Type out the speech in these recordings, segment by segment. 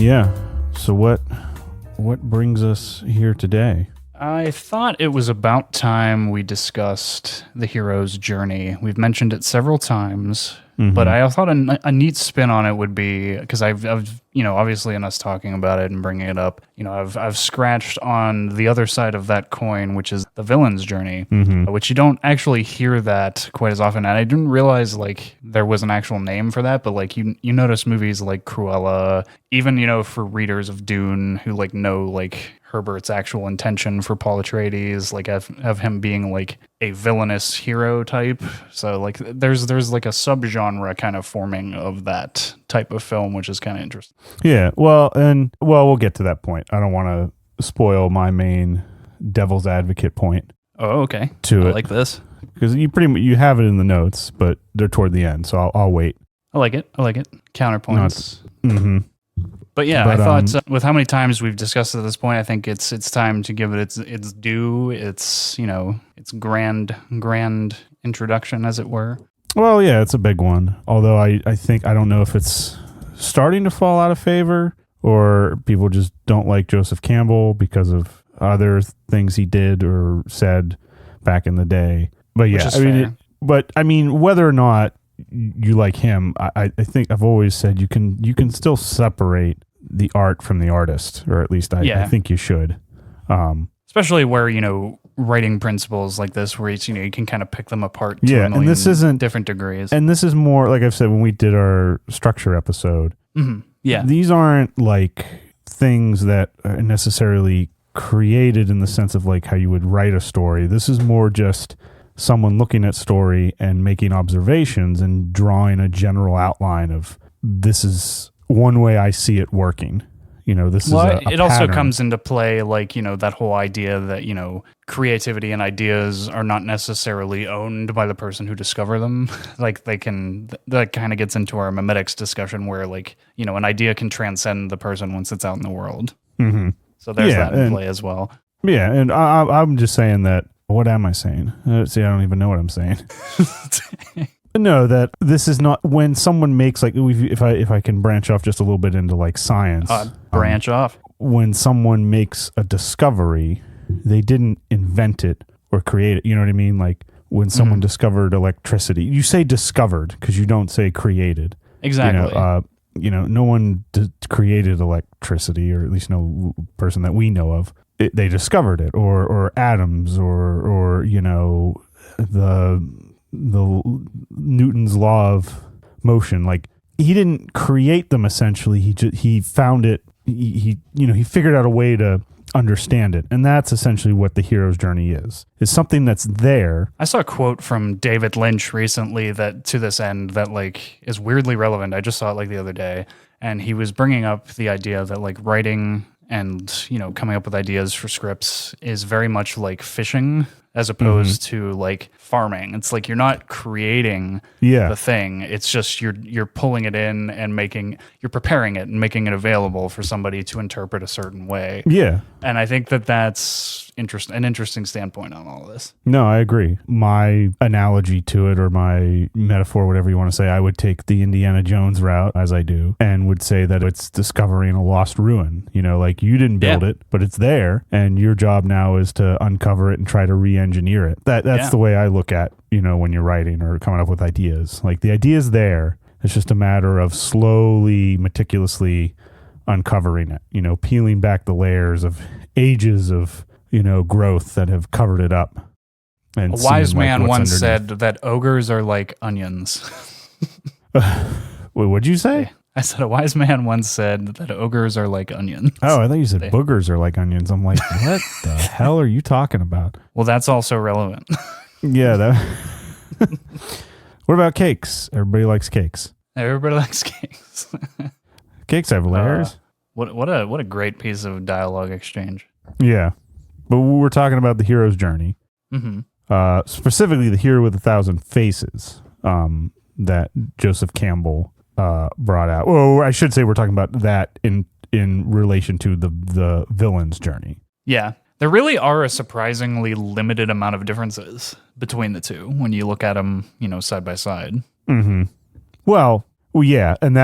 Yeah. So what brings us here today? I thought it was about time we discussed the hero's journey. We've mentioned it several times, but I thought a neat spin on it would be, because I've obviously in us talking about it and bringing it up, I've scratched on the other side of that coin, which is the villain's journey, which you don't actually hear that quite as often. And I didn't realize there was an actual name for that, but you notice movies like Cruella, even for readers of Dune who know Herbert's actual intention for Paul Atreides, of him being a villainous hero type. So there's a subgenre kind of forming of that type of film, which is kind of interesting. Yeah. Well, we'll get to that point. I don't want to spoil my main devil's advocate point. Oh, okay. To I it, like this because you have it in the notes, but they're toward the end, so I'll wait. I like it. Counterpoints. Mm-hmm. But yeah, I thought with how many times we've discussed it at this point, I think it's time to give it its due, its grand introduction, as it were. Well, yeah, it's a big one. Although I don't know if it's starting to fall out of favor or people just don't like Joseph Campbell because of other things he did or said back in the day. But yeah, I mean, whether or not you like him, I think I've always said you can still separate the art from the artist, or at least I think you should. Especially where, writing principles like this, where you can kind of pick them apart to a million and this isn't different degrees. And this is more, like I've said, when we did our structure episode, these aren't things that are necessarily created in the sense of how you would write a story. This is more just someone looking at story and making observations and drawing a general outline of, this is one way I see it working. This is a it also comes into play, that whole idea that, creativity and ideas are not necessarily owned by the person who discover them. That kind of gets into our memetics discussion where, an idea can transcend the person once it's out in the world. Mm-hmm. So there's that in play as well. Yeah, and I'm just saying that, what am I saying? See, I don't even know what I'm saying. No, that this is not when someone makes if I can branch off just a little bit into science. Branch off. When someone makes a discovery, they didn't invent it or create it. You know what I mean? When someone discovered electricity, you say discovered because you don't say created. Exactly. No one created electricity, or at least no person that we know of. They discovered it, or atoms, or the Newton's law of motion. He didn't create them, essentially. He found it. He figured out a way to understand it, and that's essentially what the hero's journey is. It's something that's there. I saw a quote from David Lynch recently that, to this end, that is weirdly relevant. I just saw it the other day, and he was bringing up the idea that writing and coming up with ideas for scripts is very much like fishing, as opposed to farming. It's you're not creating the thing. It's just you're pulling it in and you're preparing it and making it available for somebody to interpret a certain way. Yeah. And I think that's an interesting standpoint on all of this. No, I agree. My analogy to it, or my metaphor, whatever you want to say, I would take the Indiana Jones route, as I do, and would say that it's discovering a lost ruin. You didn't build it, but it's there, and your job now is to uncover it and try to re-engineer it. That's the way I look at, when you're writing or coming up with ideas. The idea's there. It's just a matter of slowly, meticulously uncovering it, peeling back the layers of ages of growth that have covered it up. And a wise man once said that ogres are like onions. Wait, what'd you say? I said a wise man once said that ogres are like onions. Oh, I thought you said boogers are like onions. I'm like, what the hell are you talking about? Well, that's also relevant. Yeah. What about cakes? Everybody likes cakes. Everybody likes cakes. Cakes have layers. What a great piece of dialogue exchange. Yeah. But we're talking about the hero's journey. Mm-hmm. Specifically, the hero with 1,000 faces that Joseph Campbell brought out. Well, I should say we're talking about that in relation to the villain's journey. Yeah. There really are a surprisingly limited amount of differences between the two when you look at them, side by side. Mm-hmm. Well, yeah. And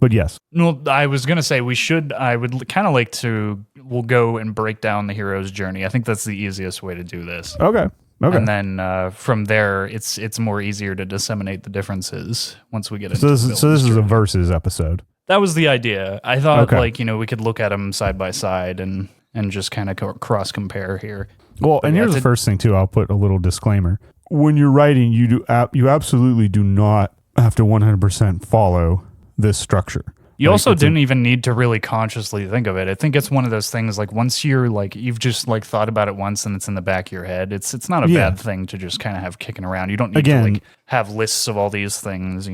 But yes. Well, I was going to say I would kind of like to, we'll go and break down the hero's journey. I think that's the easiest way to do this. Okay. And then from there, it's more easier to disseminate the differences once we get into this is a versus episode. That was the idea. I thought we could look at them side by side and just kind of cross compare here. Well, and here's the first thing too. I'll put a little disclaimer. When you're writing, you absolutely do not have to 100% follow this structure. You also didn't even need to really consciously think of it. I think it's one of those things like once you're like, you've just like thought about it once and it's in the back of your head. It's not a bad thing to just kind of have kicking around. You don't need to like have lists of all these things,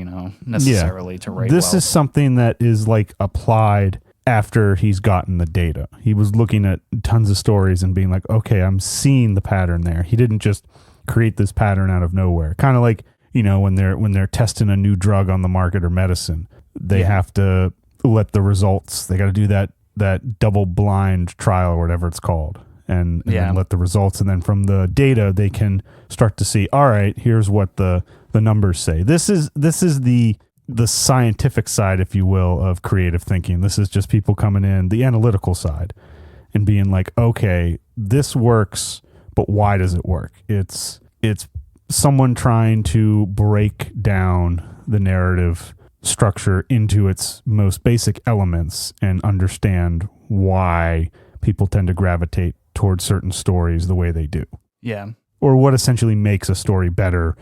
necessarily to write. This is something that is like applied after he's gotten the data. He was looking at tons of stories and being like, okay, I'm seeing the pattern there. He didn't just create this pattern out of nowhere. Kind of like, when they're testing a new drug on the market or medicine. They have to let the results, they got to do that double blind trial or whatever it's called. And then let the results. And then from the data, they can start to see, all right, here's what the numbers say. This is the scientific side, if you will, of creative thinking. This is just people coming in, the analytical side, and being like, okay, this works, but why does it work? It's someone trying to break down the narrative structure into its most basic elements and understand why people tend to gravitate towards certain stories the way they do. Yeah. Or what essentially makes a story better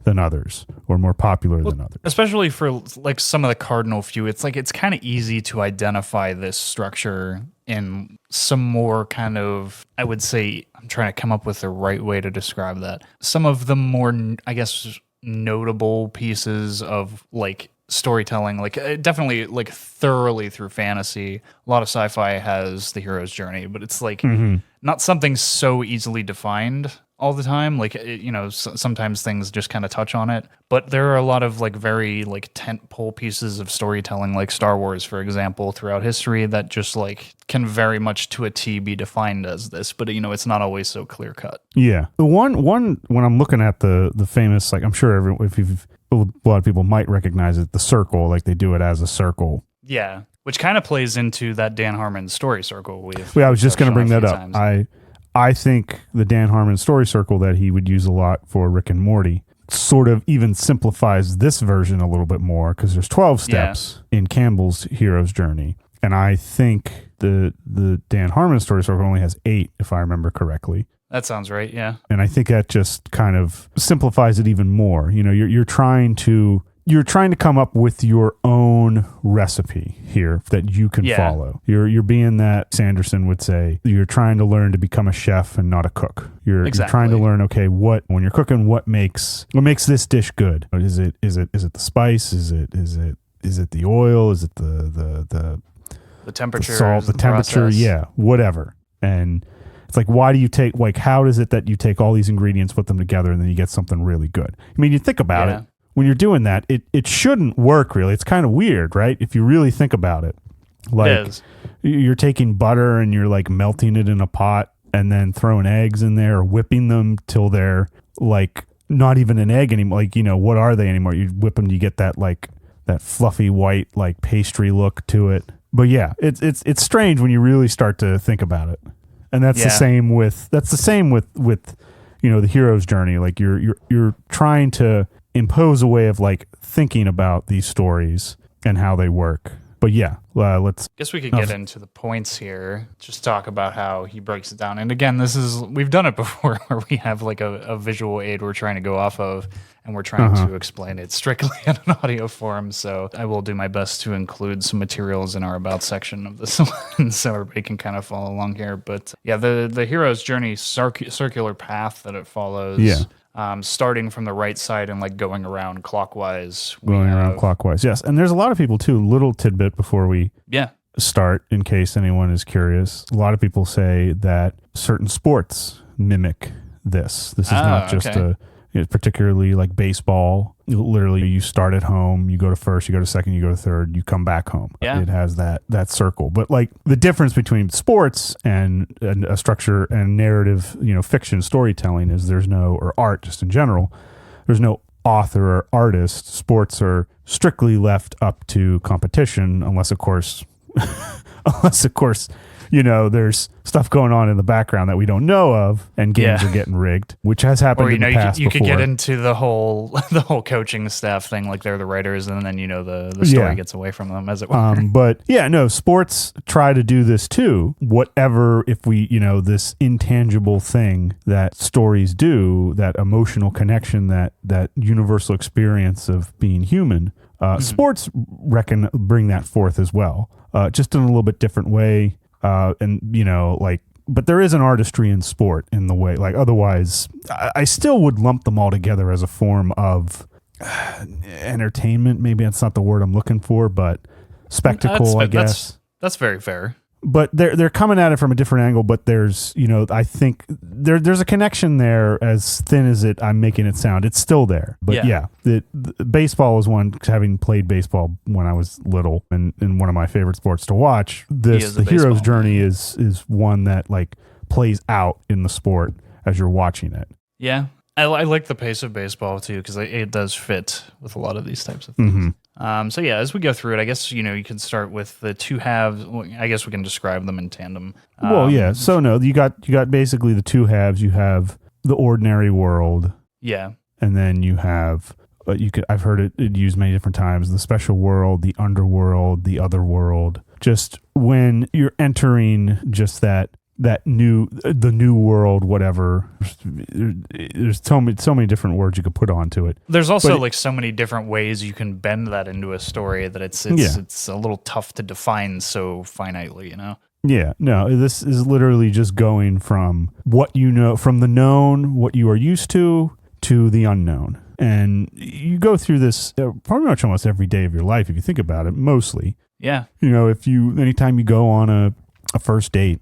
than others or more popular than others. Especially for like some of the cardinal few, it's like it's kind of easy to identify this structure in some more kind of, I would say, I'm trying to come up with the right way to describe that. Some of the more, I guess, notable pieces of like storytelling, like definitely like thoroughly through fantasy. A lot of sci-fi has the hero's journey, but it's like not something so easily defined all the time. Like, sometimes things just kind of touch on it, but there are a lot of like very like tentpole pieces of storytelling, like Star Wars, for example, throughout history that just like can very much to a T be defined as this, but it's not always so clear cut. Yeah. The one when I'm looking at the famous, like I'm sure a lot of people might recognize it, the circle, like they do it as a circle. Yeah. Which kind of plays into that Dan Harmon story circle. I was just going to bring that up. I think the Dan Harmon story circle that he would use a lot for Rick and Morty sort of even simplifies this version a little bit more because there's 12 steps in Campbell's hero's journey. And I think the Dan Harmon story circle only has 8, if I remember correctly. That sounds right, yeah. And I think that just kind of simplifies it even more. You're trying to come up with your own recipe here that you can follow. You're being that Sanderson would say, you're trying to learn to become a chef and not a cook. You're trying to learn, okay, when you're cooking, what makes this dish good? Is it the spice? Is it the oil? Is it the temperature, the salt, the temperature? Process. Yeah, whatever. And it's like, why do you take, like, how is it that you take all these ingredients, put them together, and then you get something really good? I mean, you think about it. When you're doing that, it shouldn't work, really. It's kind of weird, right? If you really think about it. Like, you're taking butter and you're, like, melting it in a pot and then throwing eggs in there or whipping them till they're, like, not even an egg anymore. Like, what are they anymore? You whip them, you get that, like, that fluffy white, like, pastry look to it. But, yeah, it's strange when you really start to think about it. And that's the same with the hero's journey. Like you're trying to impose a way of like thinking about these stories and how they work. But let's. Guess we could get into the points here. Just talk about how he breaks it down. And again, we've done it before, where we have like a visual aid we're trying to go off of, and we're trying to explain it strictly in an audio form. So I will do my best to include some materials in our about section of this one, so everybody can kind of follow along here. But yeah, the hero's journey circular path that it follows. Yeah. Starting from the right side and like going around clockwise. Yes. And there's a lot of people too, little tidbit before we start, in case anyone is curious. A lot of people say that certain sports mimic this. This is not just particularly like baseball. Literally, you start at home, you go to first, you go to second, you go to third, you come back home. Yeah. It has that circle. But like the difference between sports and a structure and narrative, fiction storytelling is or art just in general, there's no author or artist, sports are strictly left up to competition, unless of course, there's stuff going on in the background that we don't know of, and games are getting rigged, which has happened in the past. You could get into the whole coaching staff thing, like they're the writers, and then the story gets away from them, as it were. But sports try to do this too. Whatever, if we this intangible thing that stories do, that emotional connection, that universal experience of being human. Sports bring that forth as well, just in a little bit different way. But there is an artistry in sport in the way, like, otherwise I still would lump them all together as a form of entertainment. Maybe that's not the word I'm looking for, but spectacle, I guess. That's very fair. But they're coming at it from a different angle, but there's, I think there's a connection there, as thin as I'm making it sound. It's still there. But the baseball was one, having played baseball when I was little and one of my favorite sports to watch. The hero's journey is one that like plays out in the sport as you're watching it. Yeah. I like the pace of baseball too, because it does fit with a lot of these types of things. As we go through it, I guess, you can start with the two halves. I guess we can describe them in tandem. You got basically the two halves. You have the ordinary world. Yeah. And then you have, I've heard it used many different times, the special world, the underworld, the other world. Just when you're entering just the new world, whatever. There's so many different words you could put onto it. There's also so many different ways you can bend that into a story that it's a little tough to define so finitely, Yeah, no, this is literally just going from what you know, from the known, what you are used to the unknown. And you go through this pretty much almost every day of your life, if you think about it, mostly. Yeah. Anytime you go on a first date,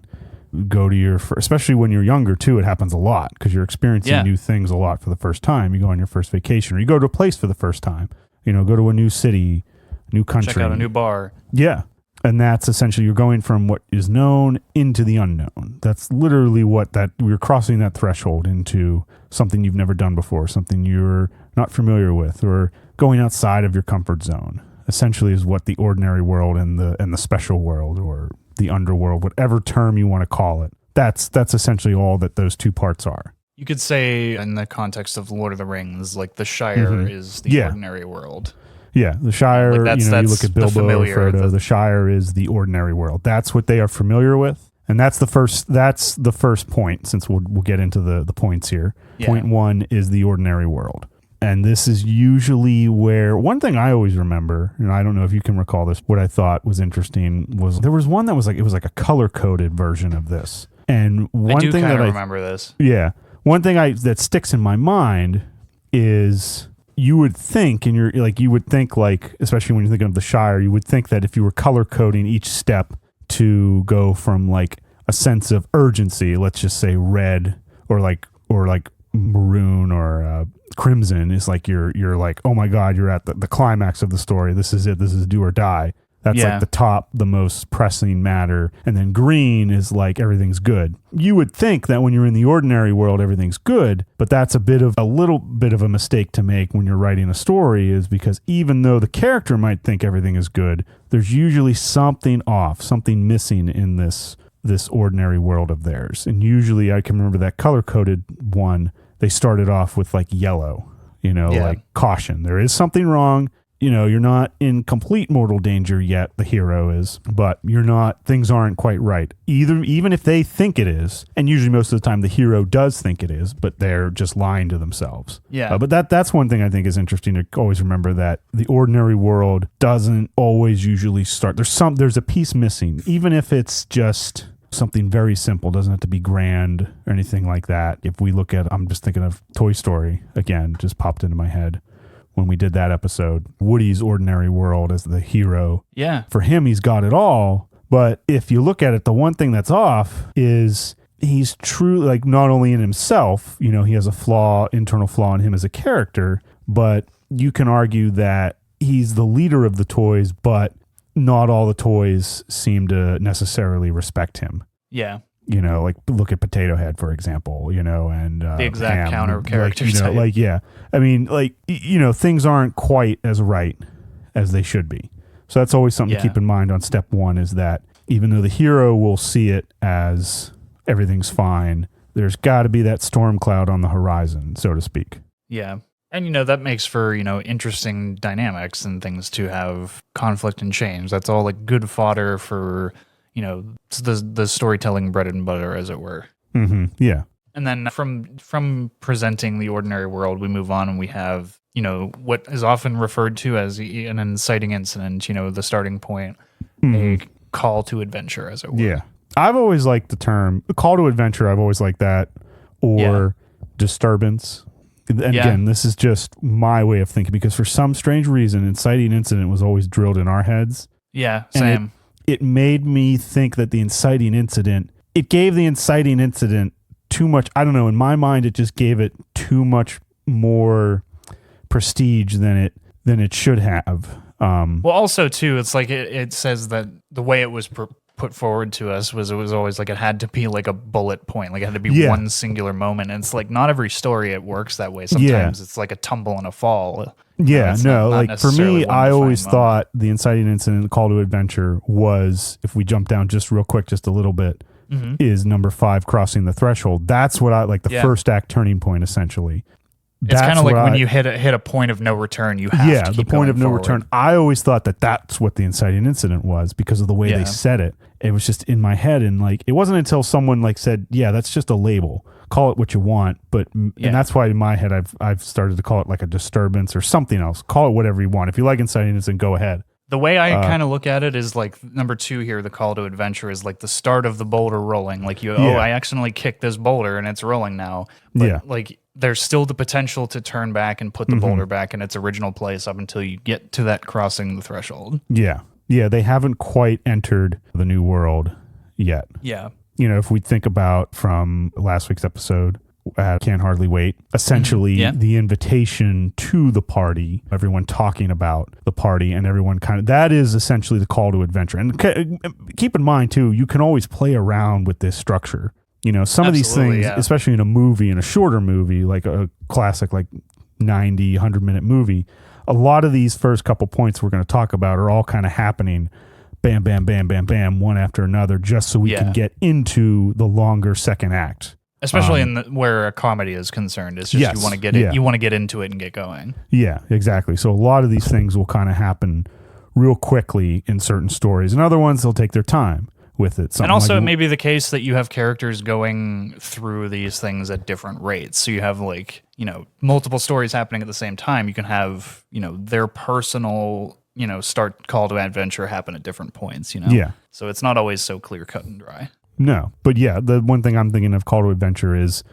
go to especially when you're younger too, it happens a lot because you're experiencing new things a lot for the first time. You go on your first vacation, or you go to a place for the first time, go to a new city, new country. Check out a new bar. Yeah. And that's essentially, you're going from what is known into the unknown. That's literally we're crossing that threshold into something you've never done before, something you're not familiar with, or going outside of your comfort zone. Essentially is what the ordinary world and the special world, or the underworld, whatever term you want to call it. That's essentially all that those two parts are. You could say, in the context of Lord of the Rings, like the Shire is the ordinary world. Yeah, the Shire, you look at Bilbo or Frodo, the Shire is the ordinary world. That's what they are familiar with. And that's the first point, since we'll get into the points here. Yeah. Point one is the ordinary world. And this is usually where, one thing I always remember, and I don't know if you can recall this, what I thought was interesting was there was one that was it was like a color-coded version of this. And one thing that I remember this. Yeah. One thing that sticks in my mind is you would think, especially when you're thinking of the Shire, you would think that if you were color-coding each step to go from like a sense of urgency, let's just say red or like maroon or crimson, is like you're like, oh my god, you're at the climax of the story, this is it, this is do or die. That's like the most pressing matter. And then green is like everything's good. You would think that when you're in the ordinary world everything's good, but that's a little bit of a mistake to make when you're writing a story, is because even though the character might think everything is good, there's usually something off, something missing in this ordinary world of theirs. And usually I can remember that color-coded one, they started off with like yellow, like caution. There is something wrong. You're not in complete mortal danger yet, the hero is, but things aren't quite right. Even if they think it is, and usually most of the time the hero does think it is, but they're just lying to themselves. Yeah. But that's one thing I think is interesting to always remember, that the ordinary world doesn't always usually start. There's a piece missing, even if it's just something very simple, doesn't have to be grand or anything like that. If we look at, I'm just thinking of Toy Story again, just popped into my head when we did that episode. Woody's ordinary world as the hero. Yeah. For him, he's got it all. But if you look at it, the one thing that's off is he's true, like not only in himself, he has a internal flaw in him as a character, but you can argue that he's the leader of the toys, but not all the toys seem to necessarily respect him. Yeah. like look at Potato Head, for example, and the exact Ham, counter character type. Yeah. I mean, things aren't quite as right as they should be. So that's always something to keep in mind on step one, is that even though the hero will see it as everything's fine, there's got to be that storm cloud on the horizon, so to speak. Yeah. And, that makes for, interesting dynamics and things to have conflict and change. That's all like good fodder for, the storytelling bread and butter, as it were. Mm-hmm. Yeah. And then from presenting the ordinary world, we move on and we have, what is often referred to as an inciting incident, the starting point, a call to adventure, as it were. Yeah. I've always liked the term call to adventure. I've always liked that, or disturbance. And again, this is just my way of thinking, because for some strange reason, inciting incident was always drilled in our heads. Yeah, same. It made me think that it gave the inciting incident too much. I don't know. In my mind, it just gave it too much more prestige than it should have. Well, also too, it's like it says that the way it was put forward to us was, it was always like it had to be like a bullet point, like it had to be one singular moment. And it's like not every story it works that way. Sometimes it's like a tumble and a fall. Yeah, not for me, I always thought the inciting incident, the call to adventure, was, if we jump down just real quick, just a little bit, is number 5, crossing the threshold. That's what I like, the first act turning point, essentially. It's kind of like when you hit a point of no return, you have to keep the point of no forward. return. I always thought that's what the inciting incident was, because of the way they said it. It was just in my head, and like it wasn't until someone like said, "Yeah, that's just a label. Call it what you want." But and that's why in my head I've started to call it like a disturbance or something else. Call it whatever you want. If you like inciting incident, go ahead. The way I kind of look at it is like number 2 here, the call to adventure, is like the start of the boulder rolling. Like I accidentally kicked this boulder and it's rolling now. But like there's still the potential to turn back and put the boulder back in its original place up until you get to that crossing the threshold. Yeah. Yeah, they haven't quite entered the new world yet. Yeah. If we think about from last week's episode, Can't Hardly Wait, essentially the invitation to the party, everyone talking about the party and everyone that is essentially the call to adventure. And keep in mind too, you can always play around with this structure. Some of these things, especially in a movie, in a shorter movie, like a classic, like 90, 100-minute movie, a lot of these first couple points we're going to talk about are all kind of happening bam, bam, bam, bam, bam, one after another, just so we can get into the longer second act. Especially where a comedy is concerned, it's just you want to get it, you want to get into it and get going. Yeah, exactly. So a lot of these things will kind of happen real quickly in certain stories, and other ones they'll take their time with it. And also, it may be the case that you have characters going through these things at different rates. So you have multiple stories happening at the same time. You can have their personal start call to adventure happen at different points. Yeah. So it's not always so clear cut and dry. No, but the one thing I'm thinking of call to adventure is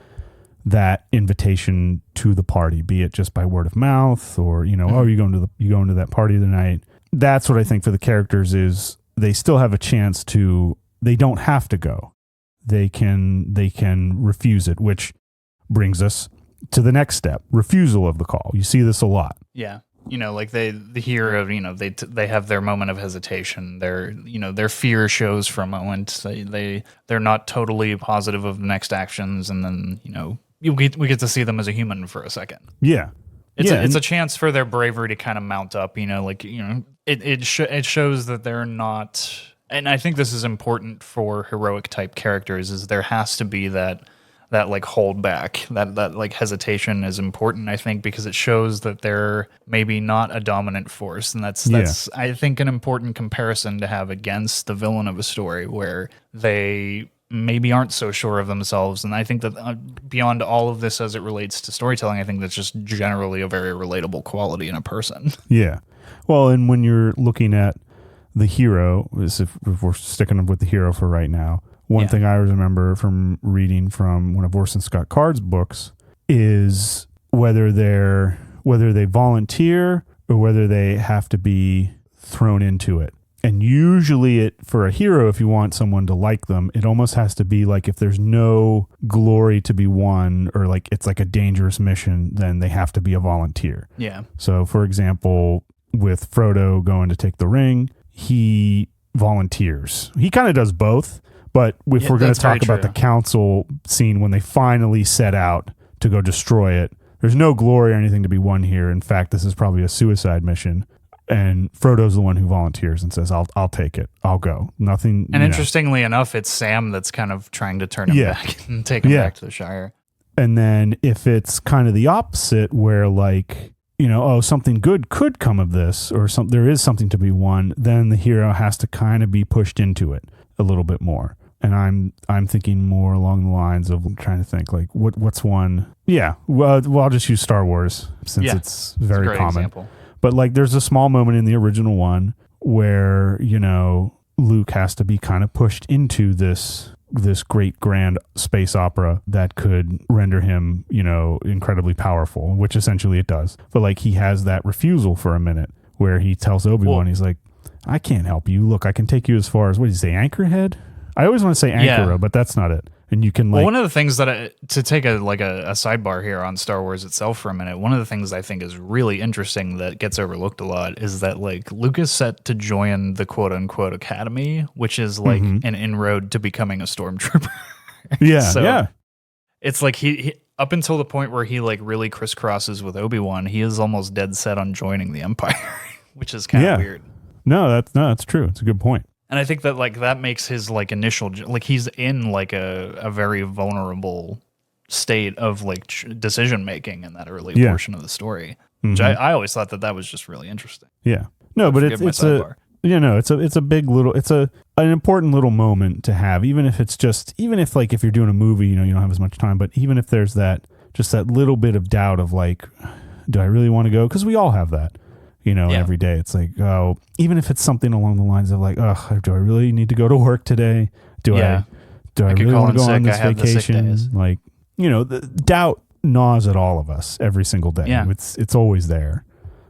that invitation to the party, be it just by word of mouth or you going to that party tonight. That's what I think for the characters is they still have a chance to. They don't have to go. They can refuse it, which brings us to the next step: refusal of the call. You see this a lot. Yeah. Like the hero, they have their moment of hesitation. Their fear shows for a moment. They're not totally positive of the next actions, and then we get to see them as a human for a second. Yeah, it's a chance for their bravery to kind of mount up. It shows that they're not. And I think this is important for heroic type characters. Is there has to be that like hold back, that like hesitation is important, I think, because it shows that they're maybe not a dominant force. And that's I think an important comparison to have against the villain of a story where they maybe aren't so sure of themselves. And I think that beyond all of this as it relates to storytelling, I think that's just generally a very relatable quality in a person. Yeah. Well, and when you're looking at the hero, if we're sticking with the hero for right now, one thing I remember from reading from one of Orson Scott Card's books is whether they volunteer or whether they have to be thrown into it. And usually for a hero, if you want someone to like them, it almost has to be like if there's no glory to be won or like it's like a dangerous mission, then they have to be a volunteer. Yeah. So for example, with Frodo going to take the ring, he volunteers. He kind of does both, But if we're going to talk about true. the council scene when they finally set out to go destroy it, there's no glory or anything to be won here. In fact, this is probably a suicide mission. And Frodo's the one who volunteers and says, I'll take it. I'll go. Nothing. And interestingly enough, it's Sam that's kind of trying to turn him back and take him back to the Shire. And then if it's kind of the opposite where like, something good could come of this or there is something to be won, then the hero has to kind of be pushed into it a little bit more. And I'm thinking more along the lines of trying to think like what's one. Yeah. Well, I'll just use Star Wars since it's very a common. Example. But like there's a small moment in the original one where, Luke has to be kind of pushed into this great grand space opera that could render him, incredibly powerful, which essentially it does. But like he has that refusal for a minute where he tells Obi-Wan, he's like, I can't help you. Look, I can take you as far as, what did he say, Anchorhead? I always want to say Ankara, but that's not it. And you can like... Well, one of the things that, to take a sidebar here on Star Wars itself for a minute, one of the things I think is really interesting that gets overlooked a lot is that like Luke is set to join the quote unquote academy, which is like an inroad to becoming a stormtrooper. So it's like he up until the point where he like really crisscrosses with Obi-Wan, he is almost dead set on joining the Empire, which is kind of weird. No, that's true. It's a good point. And I think that like that makes his like initial like he's in like a very vulnerable state of like decision making in that early portion of the story. Which I always thought that was just really interesting. Yeah. No, but it's a big little, it's an important little moment to have, even if if you're doing a movie, you don't have as much time, but even if there's that little bit of doubt of like, do I really want to go? Because we all have that. Every day. It's like, even if it's something along the lines of like, do I really need to go to work today? Do I really want to go on this vacation? Like, the doubt gnaws at all of us every single day. Yeah. It's always there.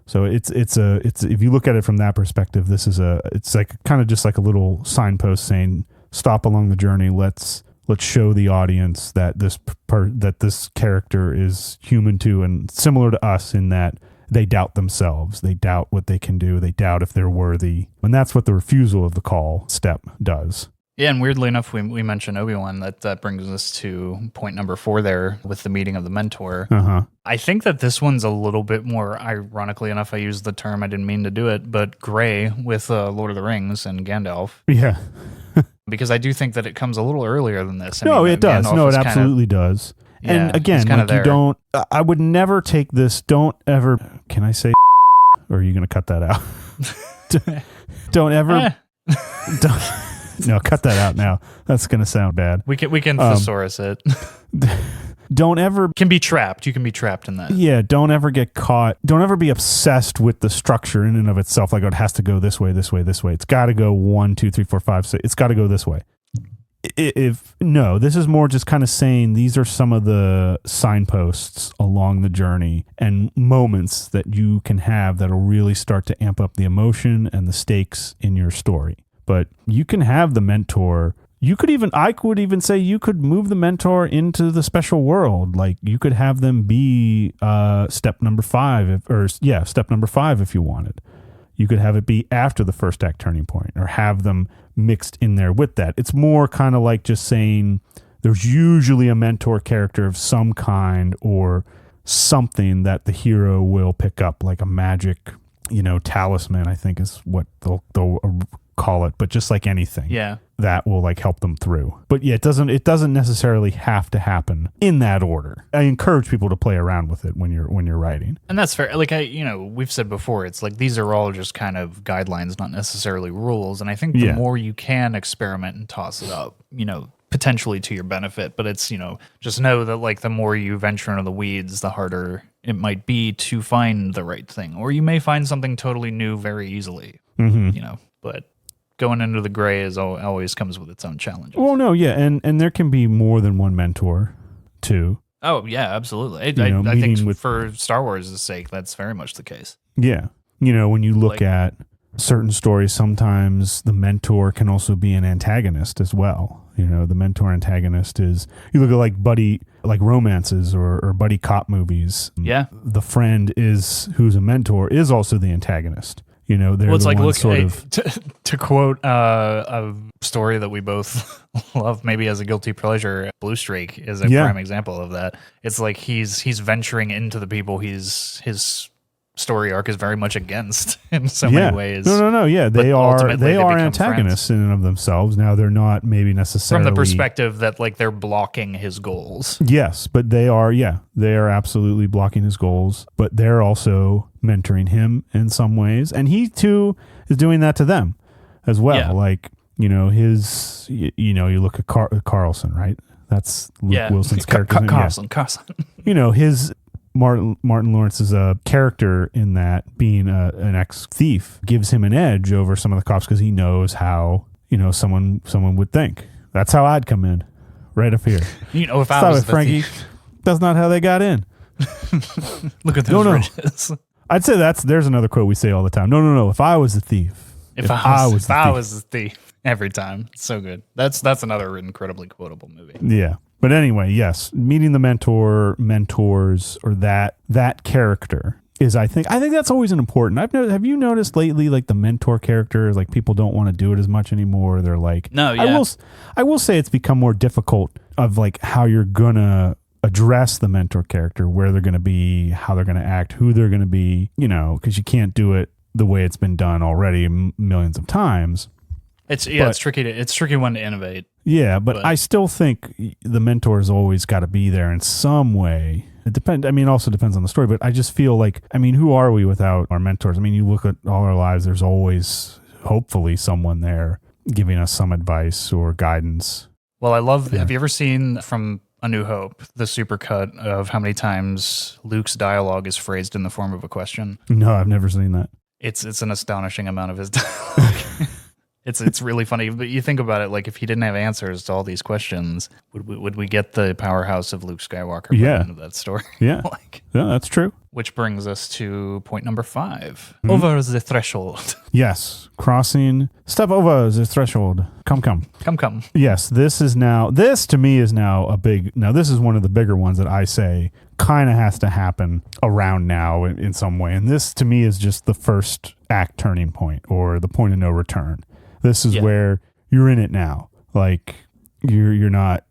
So it's if you look at it from that perspective, it's like kind of just like a little signpost saying, stop along the journey. Let's show the audience that this character is human too, and similar to us in that they doubt themselves. They doubt what they can do. They doubt if they're worthy. And that's what the refusal of the call step does. Yeah, and weirdly enough, we mentioned Obi-Wan. That brings us to point number 4 there with the meeting of the mentor. I think that this one's a little bit more, ironically enough, I used the term, I didn't mean to do it, but gray with Lord of the Rings and Gandalf. Yeah. Because I do think that it comes a little earlier than this. It does. No, it absolutely does. And again, like I would never take this, don't ever, can I say, or are you going to cut that out? Don't ever, no, cut that out now. That's going to sound bad. We can thesaurus it. Don't ever... Can be trapped. You can be trapped in that. Yeah, don't ever get caught. Don't ever be obsessed with the structure in and of itself. Like, it has to go this way, this way, this way. It's got to go 1, 2, 3, 4, 5, 6. It's got to go this way. This is more just kind of saying these are some of the signposts along the journey and moments that you can have that'll really start to amp up the emotion and the stakes in your story. But you can have the mentor. I could even say you could move the mentor into the special world. Like you could have them be step number 5 step number 5 if you wanted. You could have it be after the first act turning point or have them mixed in there with that. It's more kind of like just saying there's usually a mentor character of some kind or something that the hero will pick up, like a magic, talisman, I think is what they'll call it, but just like anything. Yeah. That will like help them through. But yeah, it doesn't necessarily have to happen in that order. I encourage people to play around with it when you're writing. And that's fair. Like we've said before, it's like these are all just kind of guidelines, not necessarily rules. And I think the more you can experiment and toss it up, potentially to your benefit. But it's, just know that like the more you venture into the weeds, the harder it might be to find the right thing. Or you may find something totally new very easily. But going into the gray always comes with its own challenges. Well, no, yeah, and there can be more than one mentor, too. Oh, yeah, absolutely. I think for Star Wars' sake, that's very much the case. Yeah. When you look at certain stories, sometimes the mentor can also be an antagonist as well. The mentor antagonist is, you look at like romances or buddy cop movies. Yeah. The friend who's a mentor is also the antagonist. You know, they're it's the like, ones look, sort of. to quote a story that we both love, maybe as a guilty pleasure, Blue Streak is a prime example of that. It's like he's venturing into the people his story arc is very much against in so many ways. No. Yeah, they are antagonists friends. in and of themselves. Now they're not maybe necessarily from the perspective that like they're blocking his goals. Yes, but they are absolutely blocking his goals, but they're also mentoring him in some ways, and he too is doing that to them as well. Yeah. Like, you know, you look at Carlson, right? That's Luke Wilson's character. Carlson. You know, his Martin Lawrence is a character in that, being an ex-thief gives him an edge over some of the cops because he knows how, you know, someone would think. That's how I'd come in, right up here. You know, if I was the Frankie, thief. that's not how they got in. Look at those riches. I'd say there's another quote we say all the time. No. If I was the thief. If I was the thief. Every time. It's so good. That's another incredibly quotable movie. Yeah. But anyway, yes, meeting the mentors, or that character is, I think that's always an important. Have you noticed lately, like the mentor character, like people don't want to do it as much anymore. They're like, no, yeah. I will say it's become more difficult of like how you're gonna address the mentor character, where they're gonna be, how they're gonna act, who they're gonna be, you know, because you can't do it the way it's been done already millions of times. It's tricky. It's tricky one to innovate. Yeah, but I still think the mentor's always got to be there in some way. It depends. I mean, it also depends on the story, but I just feel like, I mean, who are we without our mentors? I mean, you look at all our lives, there's always, hopefully, someone there giving us some advice or guidance. Well, I love, have you ever seen from A New Hope, the supercut of how many times Luke's dialogue is phrased in the form of a question? No, I've never seen that. It's an astonishing amount of his dialogue. It's really funny, but you think about it, like if he didn't have answers to all these questions, would we get the powerhouse of Luke Skywalker by the end of that story? Yeah. Yeah, that's true. Which brings us to point number 5. Mm-hmm. Over the threshold. Yes. Step over the threshold. Come. Yes, this to me is now this is one of the bigger ones that I say kind of has to happen around now in some way. And this to me is just the first act turning point, or the point of no return. This is where you're in it now. Like you're not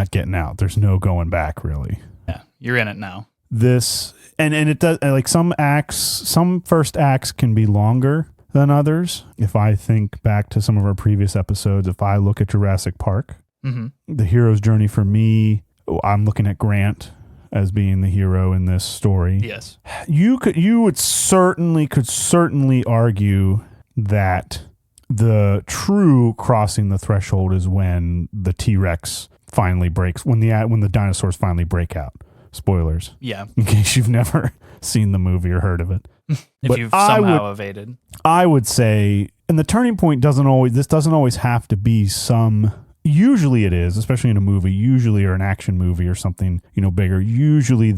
getting out. There's no going back, really. Yeah, you're in it now. This and it does, like some first acts can be longer than others. If I think back to some of our previous episodes, if I look at Jurassic Park, the hero's journey for me, I'm looking at Grant as being the hero in this story. Yes, you could certainly argue that the true crossing the threshold is when the T-Rex finally breaks, when the dinosaurs finally break out. Spoilers. Yeah. In case you've never seen the movie or heard of it. If you've somehow evaded. I would say, and the turning point doesn't always have to be usually it is, especially in a movie, or an action movie or something, you know, bigger. Usually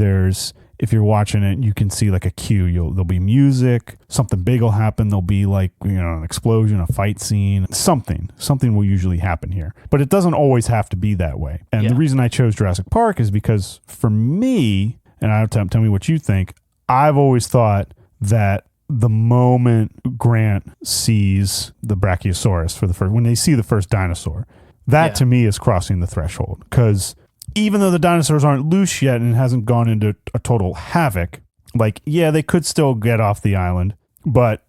if you're watching it, you can see like a cue. There'll be music, something big will happen. There'll be like, you know, an explosion, a fight scene, something will usually happen here. But it doesn't always have to be that way. And the reason I chose Jurassic Park is because for me, and I'll tell me what you think, I've always thought that the moment Grant sees the Brachiosaurus when they see the first dinosaur, that to me is crossing the threshold. Because even though the dinosaurs aren't loose yet and it hasn't gone into a total havoc, like, yeah, they could still get off the island, but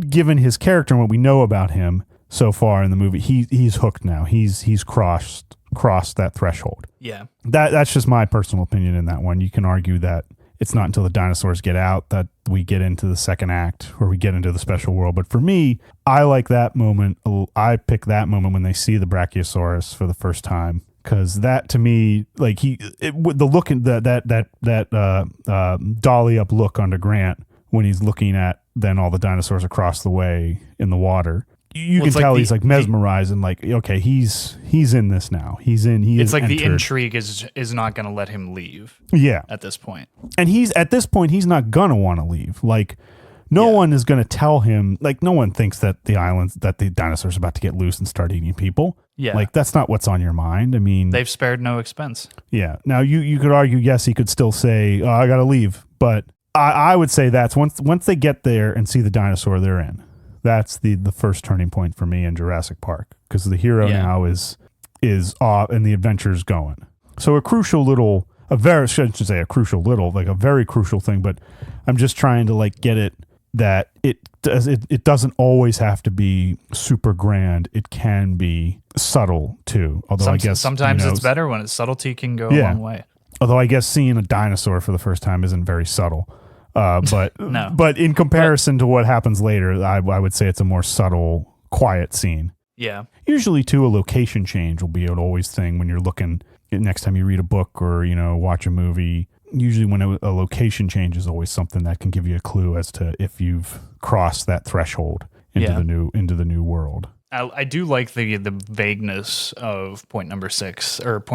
given his character and what we know about him so far in the movie, he's hooked now. He's crossed that threshold. Yeah. That's just my personal opinion in that one. You can argue that it's not until the dinosaurs get out that we get into the second act or we get into the special world. But for me, I like that moment. I pick that moment when they see the Brachiosaurus for the first time. Because that to me, like the look in that dolly up look onto Grant when he's looking at then all the dinosaurs across the way in the water, you can tell he's like mesmerized and like, okay, he's in this now. It's like the intrigue is not going to let him leave. Yeah, at this point, and he's not gonna want to leave. Like no one is going to tell him. Like no one thinks that the dinosaurs are about to get loose and start eating people. Yeah. Like that's not what's on your mind. I mean, they've spared no expense. Yeah. Now you could argue, yes, he could still say, oh, I got to leave, but I would say that's once they get there and see the dinosaur, they're in. That's the first turning point for me in Jurassic Park, because the hero now is off and the adventure's going. So a very crucial thing, but I'm just trying to like get it that it doesn't always have to be super grand. It can be subtle too. Although I guess sometimes it's better when subtlety can go a long way. Although I guess seeing a dinosaur for the first time isn't very subtle. But no. But in comparison to what happens later, I would say it's a more subtle, quiet scene. Yeah. Usually too, a location change will be an always thing when you're looking next time you read a book or, watch a movie. Usually when a location change is always something that can give you a clue as to if you've crossed that threshold into the new world. I do like the vagueness of point number 6 with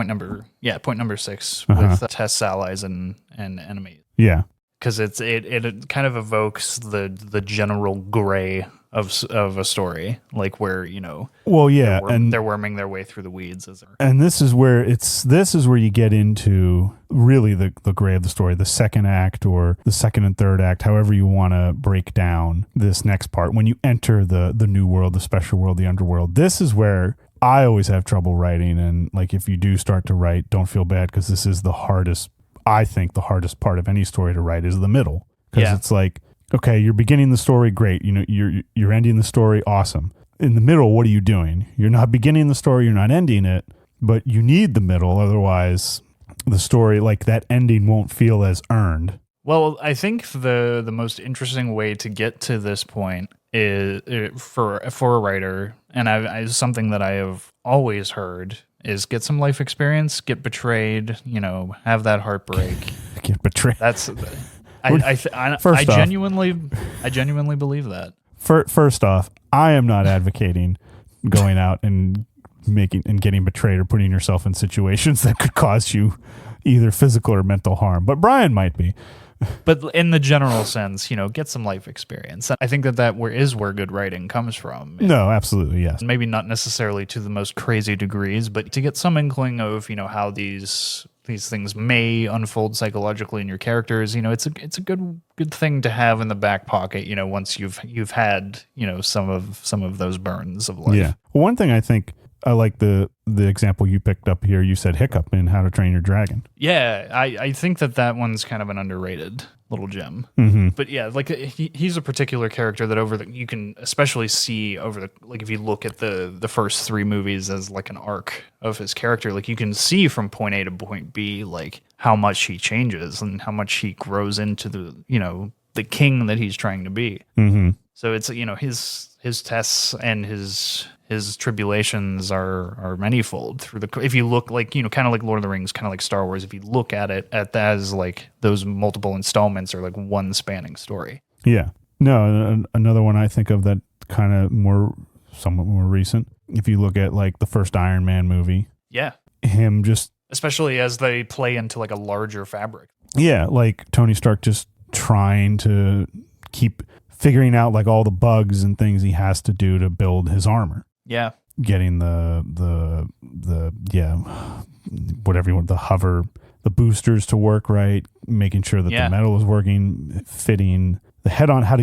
Tess, allies, and enemies. Yeah. Because it kind of evokes the general gray of a story, like where they're worming their way through the weeds. And this is where you get into really the gray of the story, the second act or the second and third act, however you want to break down this next part. When you enter the new world, the special world, the underworld, this is where I always have trouble writing. And like if you do start to write, don't feel bad, because this is the hardest. I think the hardest part of any story to write is the middle, because it's like, okay, you're beginning the story, great. You're ending the story, awesome. In the middle, what are you doing? You're not beginning the story, you're not ending it, but you need the middle. Otherwise, the story, like that ending, won't feel as earned. Well, I think the most interesting way to get to this point is for a writer, and something that I have always heard, is get some life experience, get betrayed, have that heartbreak. Get betrayed. That's I genuinely believe that. First off, I am not advocating going out and getting betrayed or putting yourself in situations that could cause you either physical or mental harm. But Brian might be. But in the general sense, get some life experience. I think that is where good writing comes from. No, absolutely, yes. Maybe not necessarily to the most crazy degrees, but to get some inkling of, how these things may unfold psychologically in your characters. It's a good thing to have in the back pocket. Once you've had some of those burns of life. Yeah. Well, one thing I think I like the example you picked up here. You said Hiccup in How to Train Your Dragon. Yeah, I think that one's kind of an underrated little gem. Mm-hmm. But yeah, like he's a particular character that you can especially see if you look at the first 3 movies as like an arc of his character, like you can see from point A to point B, like how much he changes and how much he grows into the king that he's trying to be. Mm-hmm. So it's his tests and his tribulations are manifold through if you look kind of like Lord of the Rings, kind of like Star Wars, if you look at it as like those multiple installments are like one spanning story. Yeah. No, another one I think of that kind of somewhat more recent. If you look at like the first Iron Man movie. Yeah. Him just, especially as they play into like a larger fabric. Yeah. Like Tony Stark just trying to keep figuring out like all the bugs and things he has to do to build his armor. Yeah. Getting the whatever you want, the hover, the boosters to work right, making sure that the metal is working, fitting the head on, how to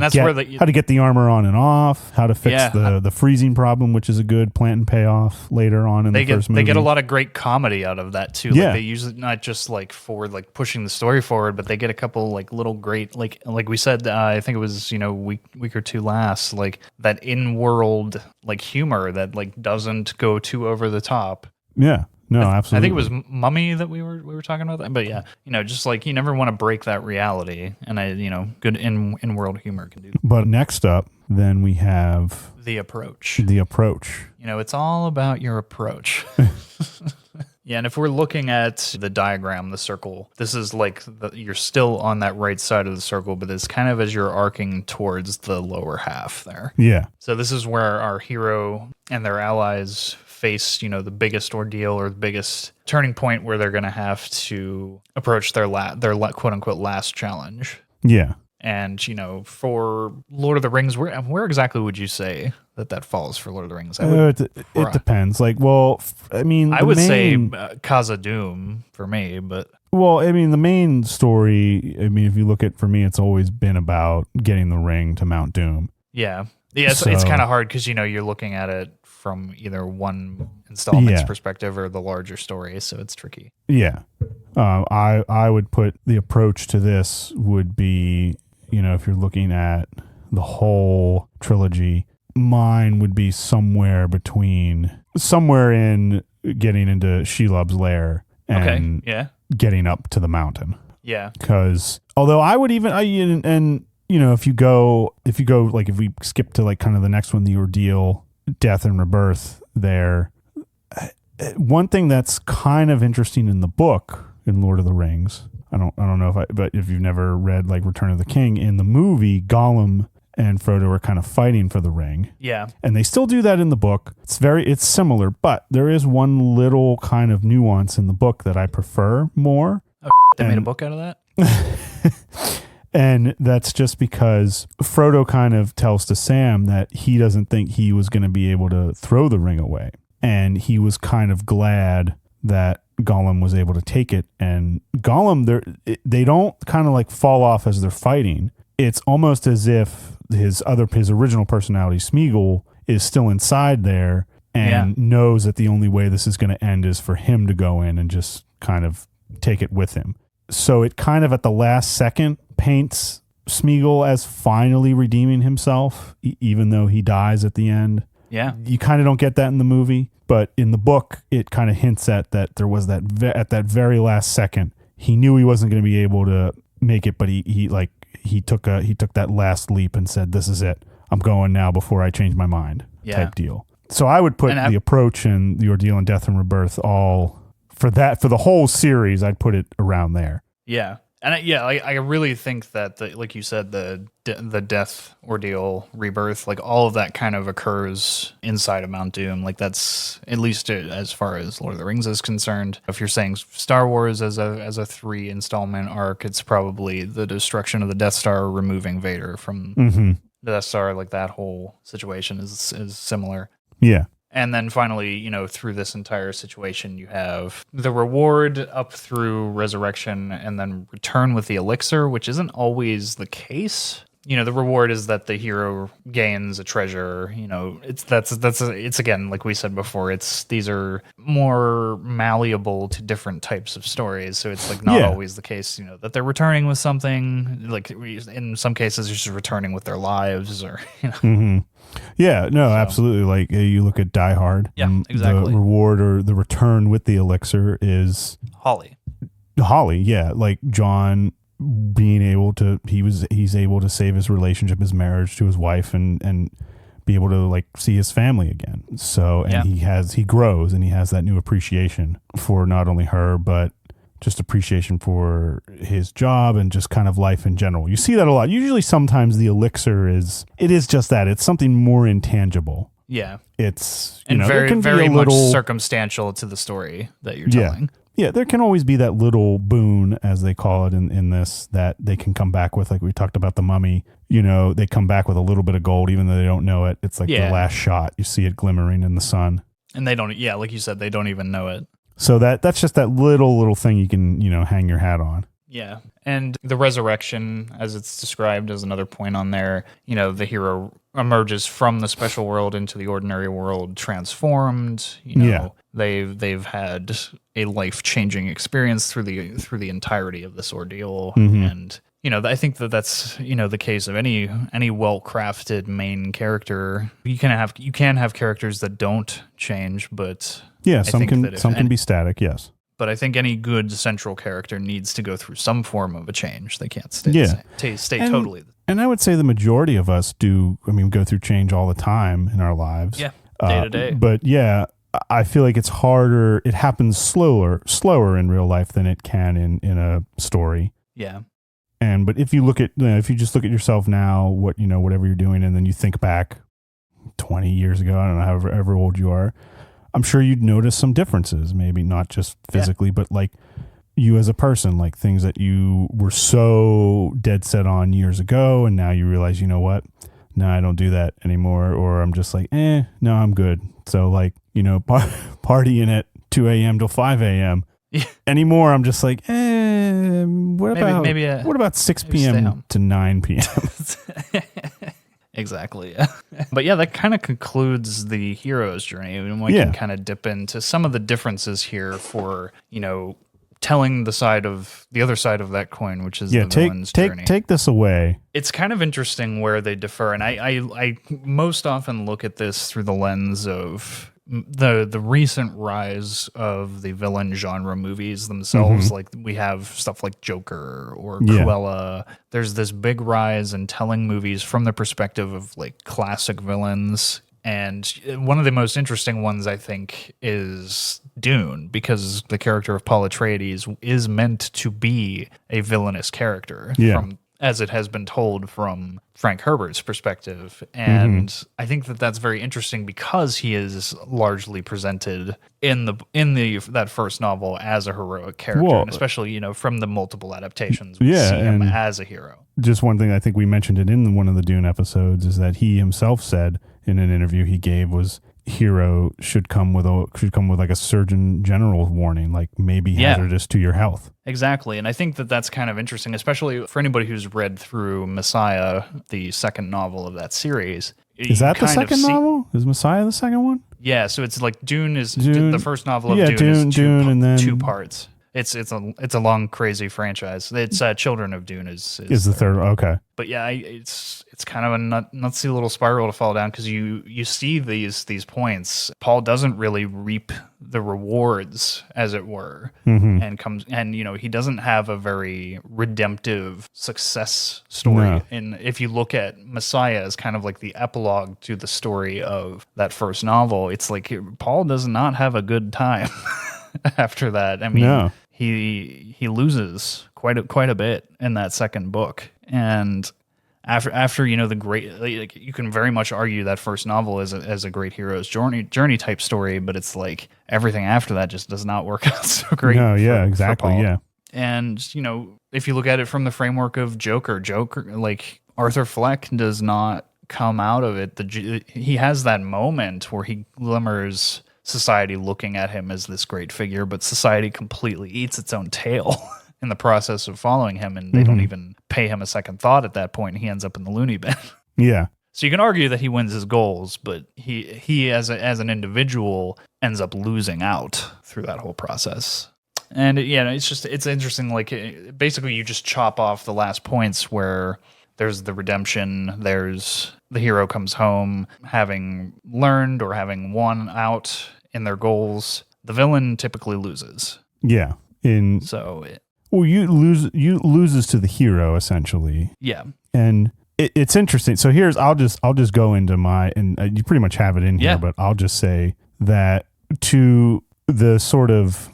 get the armor on and off, how to fix the freezing problem, which is a good plant and payoff later on in the first movie. They get a lot of great comedy out of that too. Like they use it not just like for like pushing the story forward, but they get a couple like little great like we said. I think it was week or two last, like that in-world like humor that like doesn't go too over the top. Yeah. No, absolutely. I think it was Mummy that we were talking about that. But yeah, just like you never want to break that reality, and good in world humor can do that. But next up, then we have the approach. The approach. It's all about your approach. Yeah, and if we're looking at the diagram, the circle, this is like you're still on that right side of the circle, but it's kind of as you're arcing towards the lower half there. Yeah. So this is where our hero and their allies face, the biggest ordeal or the biggest turning point where they're going to have to approach their quote unquote last challenge. Yeah. And, for Lord of the Rings, where exactly would you say that falls for Lord of the Rings? It depends. Like, well, I mean, I would say Khazad-dûm for me, but... Well, I mean, the main story, I mean, if you look at, for me, it's always been about getting the ring to Mount Doom. Yeah. Yeah, it's kind of hard because, you're looking at it from either one installment's perspective or the larger story, so it's tricky. Yeah. I would put the approach to this would be, if you're looking at the whole trilogy, mine would be somewhere in getting into Shelob's lair and getting up to the mountain. Yeah. Because although I would even, if we skip to like kind of the next one, the ordeal, death and rebirth there, one thing that's kind of interesting in the book in Lord of the Rings, I don't know but if you've never read like Return of the King, in the movie, Gollum and Frodo are kind of fighting for the ring. Yeah. And they still do that in the book. It's similar, but there is one little kind of nuance in the book that I prefer more. Oh, they made a book out of that? And that's just because Frodo kind of tells to Sam that he doesn't think he was going to be able to throw the ring away. And he was kind of glad that Gollum was able to take it. And Gollum, they don't kind of like fall off as they're fighting. It's almost as if his original personality, Smeagol, is still inside there and knows that the only way this is going to end is for him to go in and just kind of take it with him. So it kind of at the last second paints Smeagol as finally redeeming himself, even though he dies at the end. Yeah. You kind of don't get that in the movie, but in the book, it kind of hints at that there was that at that very last second, he knew he wasn't going to be able to make it, but he took that last leap and said, "This is it. I'm going now before I change my mind." Type deal. So I would put the approach and the ordeal and death and rebirth all for the whole series. I'd put it around there. Yeah. And I really think that, like you said, the death, ordeal, rebirth, like all of that kind of occurs inside of Mount Doom. Like that's, at least as far as Lord of the Rings is concerned. If you're saying Star Wars as a 3 installment arc, it's probably the destruction of the Death Star, removing Vader from the Death Star. Like that whole situation is similar. Yeah. And then finally, through this entire situation, you have the reward up through resurrection and then return with the elixir, which isn't always the case. The reward is that the hero gains a treasure. It's again, like we said before, these are more malleable to different types of stories. So it's like not always the case, that they're returning with something. Like in some cases, they're just returning with their lives, or Yeah, no, absolutely. Like you look at Die Hard. Yeah, exactly. The reward or the return with the elixir is Holly. Yeah, like John being able to, he's able to save his relationship, his marriage to his wife, and be able to like see his family again. So, and he grows and he has that new appreciation for not only her, but just appreciation for his job and just kind of life in general. You see that a lot. Usually sometimes the elixir is just that. It's something more intangible. Yeah. It's, very much circumstantial to the story that you're telling. Yeah, there can always be that little boon, as they call it in this, that they can come back with. Like we talked about the Mummy, they come back with a little bit of gold, even though they don't know it. It's like the last shot. You see it glimmering in the sun. And they don't, like you said, they don't even know it. So that's just that little thing you can, hang your hat on. Yeah. And the resurrection, as it's described, as another point on there, the hero emerges from the special world into the ordinary world transformed. They've had a life-changing experience through the entirety of this ordeal. And I think that's the case of any well-crafted main character. You can have characters that don't change, but some can be static. Yes. But I think any good central character needs to go through some form of a change. They can't stay the same. Stay totally. And I would say the majority of us do. I mean, go through change all the time in our lives. Yeah, day to day. But I feel like it's harder. It happens slower in real life than it can in a story. Yeah. But if you look at, if you just look at yourself now, whatever you're doing, and then you think back 20 years ago, I don't know, however old you are, I'm sure you'd notice some differences, maybe not just physically, but like you as a person, like things that you were so dead set on years ago, and now you realize, you know what? No, I don't do that anymore. Or I'm just like, no, I'm good. So like, partying at 2 a.m. till 5 a.m. Anymore, I'm just like, what about 6 p.m. to 9 p.m.? Exactly. But yeah, that kind of concludes the hero's journey. And we can kind of dip into some of the differences here for, telling the other side of that coin, which is the villain's journey. Take this away. It's kind of interesting where they differ. And I most often look at this through the lens of the recent rise of the villain genre movies themselves. Mm-hmm. Like we have stuff like Joker or Cruella. There's this big rise in telling movies from the perspective of like classic villains. And one of the most interesting ones, I think, is Dune, because the character of Paul Atreides is meant to be a villainous character as it has been told from Frank Herbert's perspective. And I think that that's very interesting because he is largely presented in that first novel as a heroic character, and especially, from the multiple adaptations, we see him as a hero. Just one thing, I think we mentioned it in one of the Dune episodes, is that he himself said in an interview he gave was hero should come with like a Surgeon General warning, like maybe hazardous to your health. Exactly. And I think that that's kind of interesting, especially for anybody who's read through Messiah, the second novel of that series. Is that the second novel? Is Messiah the second one? Yeah, so it's like Dune, the first novel of Dune is two parts. It's a long, crazy franchise. It's Children of Dune is the third. Okay, but yeah, it's kind of a nutsy little spiral to fall down, because you see these points. Paul doesn't really reap the rewards, as it were, and he doesn't have a very redemptive success story. No. And if you look at Messiah as kind of like the epilogue to the story of that first novel, it's like Paul does not have a good time after that. I mean, no. He loses quite a bit in that second book, and after the great, like, you can very much argue that first novel as a great hero's journey type story, but it's like everything after that just does not work out so great. No, exactly, for Paul. And if you look at it from the framework of Joker, like Arthur Fleck does not come out of it. He has that moment where he glimmers society looking at him as this great figure, but society completely eats its own tail in the process of following him, and they don't even pay him a second thought at that point, and he ends up in the loony bin. Yeah. So you can argue that he wins his goals, but he as an individual ends up losing out through that whole process. And it's interesting. Like, basically, you just chop off the last points where there's the redemption, there's the hero comes home having learned or having won out in their goals. The villain typically loses. Yeah. You loses to the hero, essentially. Yeah. And it's interesting. So I'll just go into and you pretty much have it in here, but I'll just say that to the sort of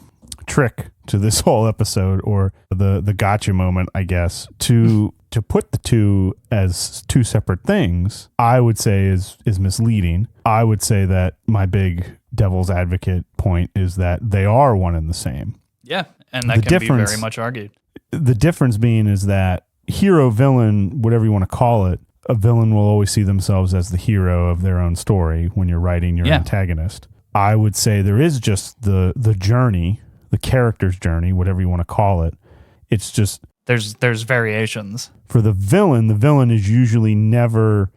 trick to this whole episode, or the gotcha moment, I guess, to put the two as two separate things, I would say is misleading. I would say that my big devil's advocate point is that they are one and the same. Yeah, and that can be very much argued. The difference being is that hero, villain, whatever you want to call it, a villain will always see themselves as the hero of their own story when you're writing your antagonist. I would say there is just the journey, the character's journey, whatever you want to call it. It's just there's variations. For the villain is usually never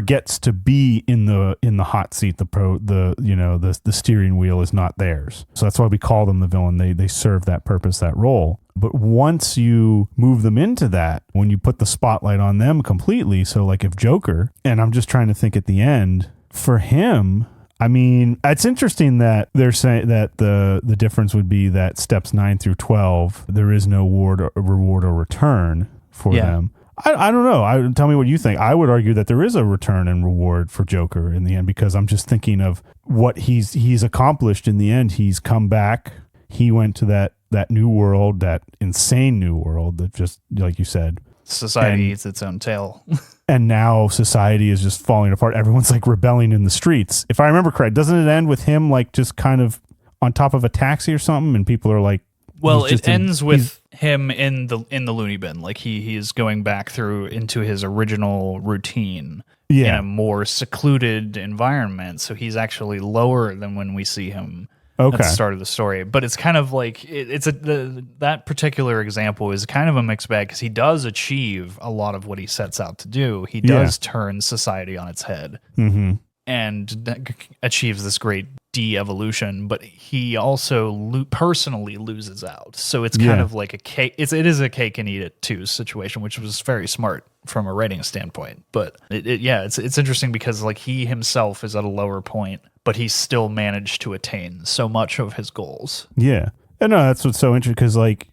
gets to be in the hot seat. The steering wheel is not theirs. So that's why we call them the villain. They serve that purpose, that role. But once you move them into that, when you put the spotlight on them completely, so like if Joker, and I'm just trying to think at the end, for him, I mean, it's interesting that they're saying that the difference would be that steps 9 through 12, there is no reward or return for them. I don't know. Tell me what you think. I would argue that there is a return and reward for Joker in the end, because I'm just thinking of what he's accomplished in the end. He's come back. He went to that new world, that insane new world that, just like you said, society eats its own tail. And now society is just falling apart. Everyone's like rebelling in the streets. If I remember correct, doesn't it end with him like just kind of on top of a taxi or something, and people are like Well, it ends with him in the loony bin. Like he is going back through into his original routine in a more secluded environment. So he's actually lower than when we see him at the start of the story. But it's kind of like that particular example is kind of a mixed bag because he does achieve a lot of what he sets out to do. He does turn society on its head. Mm-hmm. And achieves this great de-evolution, but he also personally loses out. So it's kind of like a cake. It is a cake and eat it too situation, which was very smart from a writing standpoint. But it's interesting because like he himself is at a lower point, but he still managed to attain so much of his goals. Yeah, and no, that's what's so interesting because like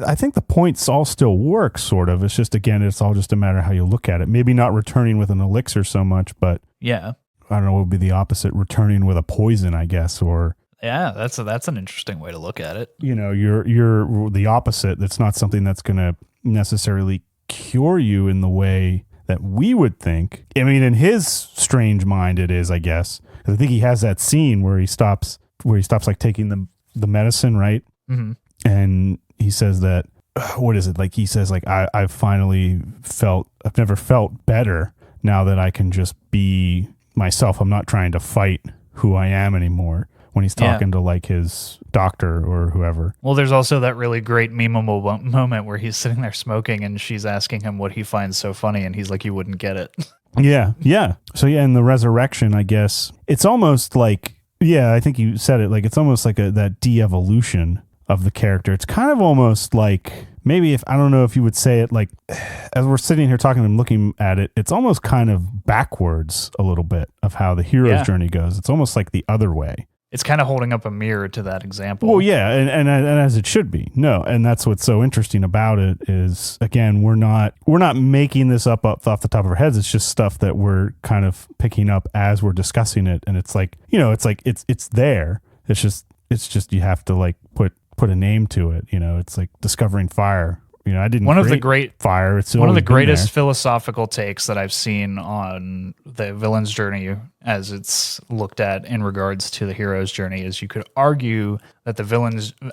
I think the points all still work, sort of. It's just again, it's all just a matter of how you look at it. Maybe not returning with an elixir so much, but yeah. I don't know what would be the opposite, returning with a poison, I guess, or yeah, that's an interesting way to look at it. You know, you're the opposite. That's not something that's going to necessarily cure you in the way that we would think. I mean, in his strange mind, it is, I guess. I think he has that scene where he stops like taking the medicine, right? Mm-hmm. And he says that what is it? Like he says, like I've never felt better now that I can just be myself. I'm not trying to fight who I am anymore when he's talking to like his doctor or whoever. Well, there's also that really great memeable moment where he's sitting there smoking and she's asking him what he finds so funny and he's like, you wouldn't get it. Yeah. So in the resurrection, I guess it's almost like, I think you said it, like it's almost like that de-evolution of the character. It's kind of almost like, maybe I don't know if you would say it like, as we're sitting here talking and looking at it, it's almost kind of backwards a little bit of how the hero's journey goes. It's almost like the other way. It's kind of holding up a mirror to that example. Well, yeah, and as it should be. No, and that's what's so interesting about it is, again, we're not making this up off the top of our heads. It's just stuff that we're kind of picking up as we're discussing it, and it's like, it's there. It's just you have to like put a name to it. It's like discovering fire. I didn't. One of the great fire. It's one of the greatest philosophical takes that I've seen on the villain's journey, as it's looked at in regards to the hero's journey, is you could argue that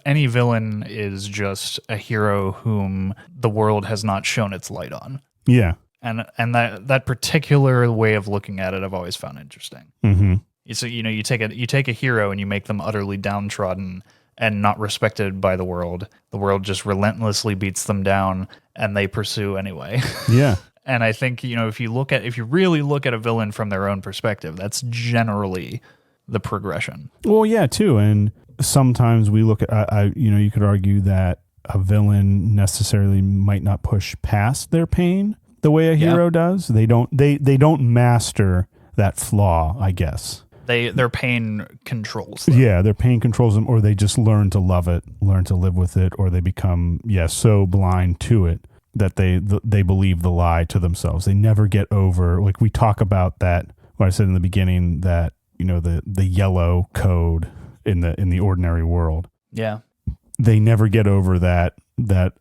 any villain is just a hero whom the world has not shown its light on. Yeah, and that particular way of looking at it, I've always found interesting. Mm-hmm. So you take a hero and you make them utterly downtrodden and not respected by the world. The world just relentlessly beats them down and they pursue anyway. Yeah. And I think, if you really look at a villain from their own perspective, that's generally the progression. Well, yeah, too. And sometimes we look at, you could argue that a villain necessarily might not push past their pain the way a hero does. They don't master that flaw, I guess. Their pain controls them. Yeah, their pain controls them, or they just learn to love it, learn to live with it, or they become so blind to it that they believe the lie to themselves. They never get over, like we talk about that, what I said in the beginning, that the yellow code in the ordinary world. Yeah. They never get over that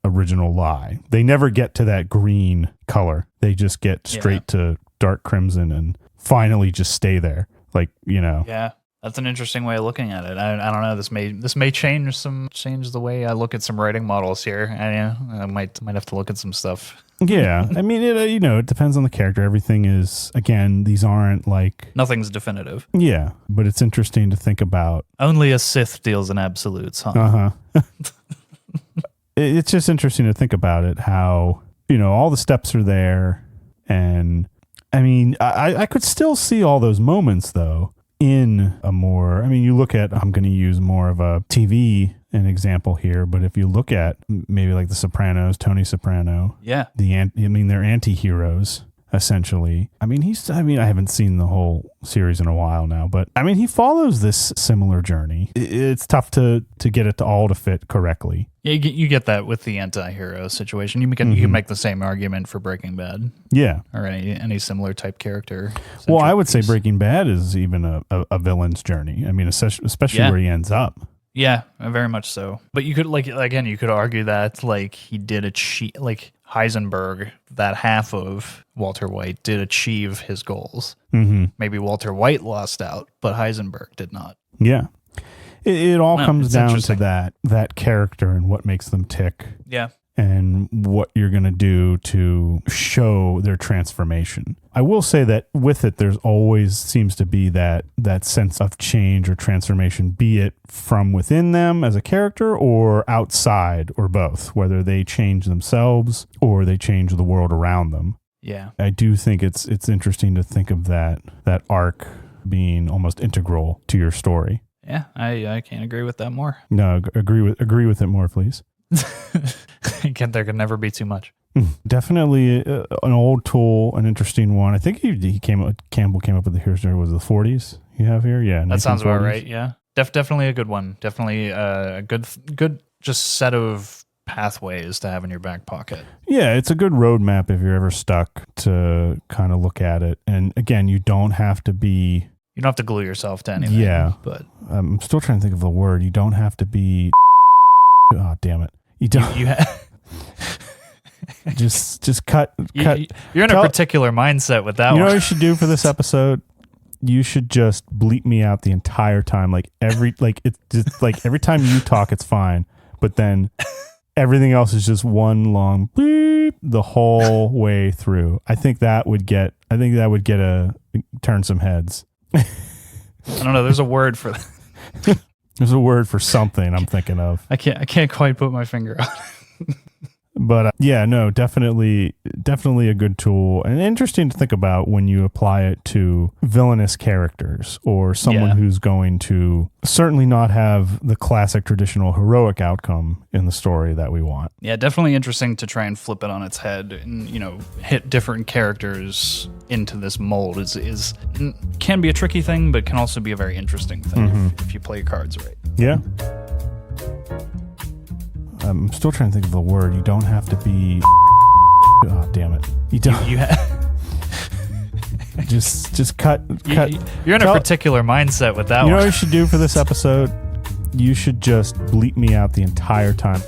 original lie. They never get to that green color. They just get straight to dark crimson and finally just stay there. Like, Yeah, that's an interesting way of looking at it. I don't know. This may change the way I look at some writing models here. I might have to look at some stuff. Yeah, I mean, it depends on the character. Everything is, again, these aren't like nothing's definitive. Yeah, but it's interesting to think about. Only a Sith deals in absolutes, huh? Uh-huh. It's just interesting to think about it. How all the steps are there, and I mean, I could still see all those moments, though, in a more, you look at, I'm going to use more of a TV an example here, but if you look at maybe like The Sopranos, Tony Soprano, they're anti-heroes, essentially. I haven't seen the whole series in a while now, but he follows this similar journey. It's tough to get it all to fit correctly. Yeah, you get that with the anti-hero situation. You can make the same argument for Breaking Bad. Yeah. Or any similar type character. Well, I would say Breaking Bad is even a villain's journey. Especially where he ends up. Yeah, very much so. But you could you could argue that he did achieve, Heisenberg, that half of Walter White did achieve his goals. Mm-hmm. Maybe Walter White lost out, but Heisenberg did not. Yeah. It all comes down to that character and what makes them tick. Yeah. And what you're going to do to show their transformation. I will say that with it, there's always seems to be that sense of change or transformation, be it from within them as a character or outside or both, whether they change themselves or they change the world around them. Yeah. I do think it's interesting to think of that arc being almost integral to your story. Yeah, I can't agree with that more. No, agree with it more, please. Again, there can never be too much. Definitely an old tool, an interesting one. I think Campbell came up with the hero's journey. Was it the 40s you have here? Yeah, that sounds about right. Yeah, definitely a good one. Definitely a good just set of pathways to have in your back pocket. Yeah, it's a good roadmap if you're ever stuck to kind of look at it. And again, you don't have to glue yourself to anything. Yeah, but I'm still trying to think of the word. You don't have to be. Oh, damn it. You don't. Just cut. You're in a particular mindset with that one. You know what you should do for this episode? You should just bleep me out the entire time. Every time you talk, it's fine. But then everything else is just one long bleep the whole way through. I think that would turn some heads. I don't know. There's a word for that. There's a word for something I'm thinking of. I can't quite put my finger on it. But yeah, no, definitely a good tool and interesting to think about when you apply it to villainous characters or someone who's going to certainly not have the classic traditional heroic outcome in the story that we want. Yeah, definitely interesting to try and flip it on its head and, hit different characters into this mold is can be a tricky thing, but can also be a very interesting thing if you play your cards right. Yeah. I'm still trying to think of the word. You don't have to be. Oh, damn it! You don't. Just cut. You're in a particular mindset with that one. You know what you should do for this episode? You should just bleep me out the entire time.